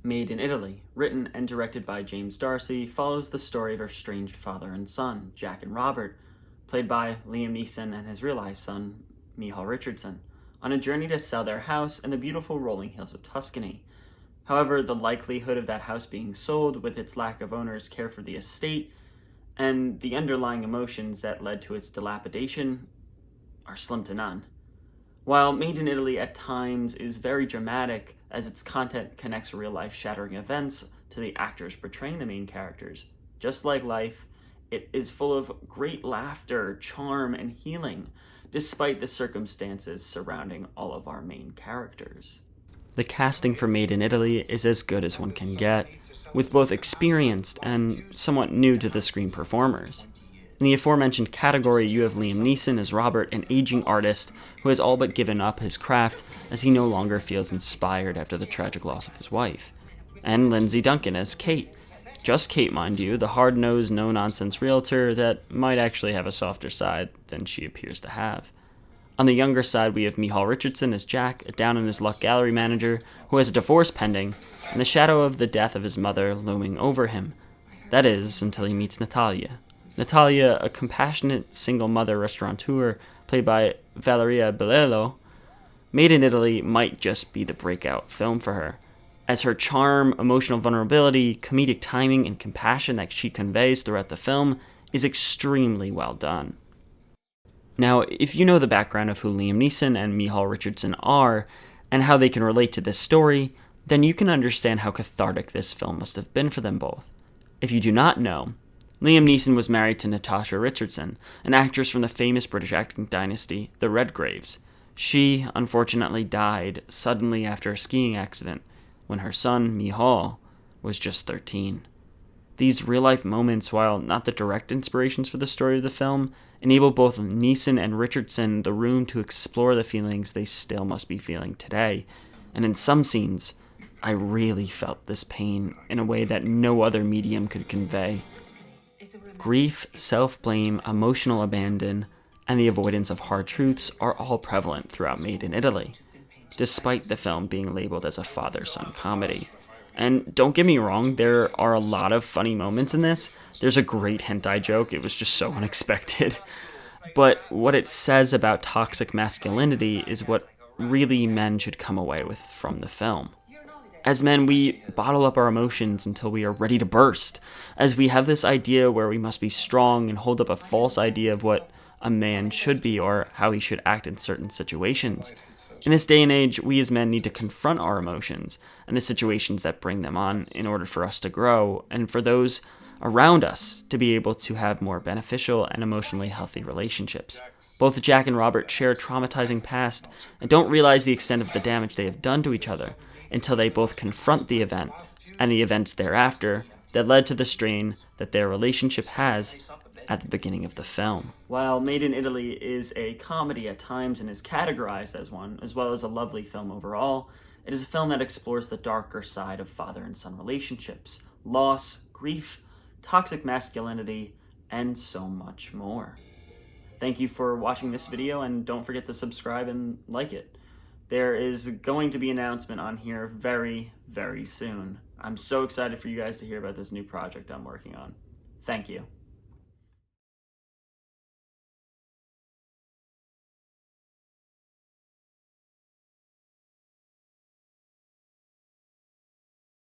Made in Italy, written and directed by James Darcy, follows the story of estranged father and son, Jack and Robert, played by Liam Neeson and his real-life son, Micheál Richardson, on a journey to sell their house in the beautiful rolling hills of Tuscany. However, the likelihood of that house being sold, with its lack of owner's care for the estate, and the underlying emotions that led to its dilapidation, are slim to none. While Made in Italy at times is very dramatic, as its content connects real-life shattering events to the actors portraying the main characters, just like life, it is full of great laughter, charm, and healing, despite the circumstances surrounding all of our main characters. The casting for Made in Italy is as good as one can get, with both experienced and somewhat new to the screen performers. In the aforementioned category, you have Liam Neeson as Robert, an aging artist who has all but given up his craft as he no longer feels inspired after the tragic loss of his wife. And Lindsay Duncan as Kate. Just Kate, mind you, the hard-nosed, no-nonsense realtor that might actually have a softer side than she appears to have. On the younger side, we have Micheál Richardson as Jack, a down-on-his-luck gallery manager who has a divorce pending, and the shadow of the death of his mother looming over him. That is, until he meets Natalia. Natalia, a compassionate single mother restaurateur played by Valeria Bellello. Made in Italy might just be the breakout film for her, as her charm, emotional vulnerability, comedic timing, and compassion that she conveys throughout the film is extremely well done. Now, if you know the background of who Liam Neeson and Micheál Richardson are, and how they can relate to this story, then you can understand how cathartic this film must have been for them both. If you do not know, Liam Neeson was married to Natasha Richardson, an actress from the famous British acting dynasty, the Redgraves. She, unfortunately, died suddenly after a skiing accident when her son, Micheál, was just 13. These real-life moments, while not the direct inspirations for the story of the film, enable both Neeson and Richardson the room to explore the feelings they still must be feeling today. And in some scenes, I really felt this pain in a way that no other medium could convey. Grief, self-blame, emotional abandon, and the avoidance of hard truths are all prevalent throughout Made in Italy, despite the film being labeled as a father-son comedy. And don't get me wrong, there are a lot of funny moments in this. There's a great hentai joke, it was just so unexpected. But what it says about toxic masculinity is what really men should come away with from the film. As men, we bottle up our emotions until we are ready to burst, as we have this idea where we must be strong and hold up a false idea of what a man should be or how he should act in certain situations. In this day and age, we as men need to confront our emotions and the situations that bring them on in order for us to grow, and for those around us to be able to have more beneficial and emotionally healthy relationships. Both Jack and Robert share a traumatizing past and don't realize the extent of the damage they have done to each other until they both confront the event and the events thereafter that led to the strain that their relationship has at the beginning of the film. While Made in Italy is a comedy at times and is categorized as one, as well as a lovely film overall, it is a film that explores the darker side of father and son relationships, loss, grief, toxic masculinity, and so much more. Thank you for watching this video, and don't forget to subscribe and like it. There is going to be an announcement on here very, very soon. I'm so excited for you guys to hear about this new project I'm working on. Thank you.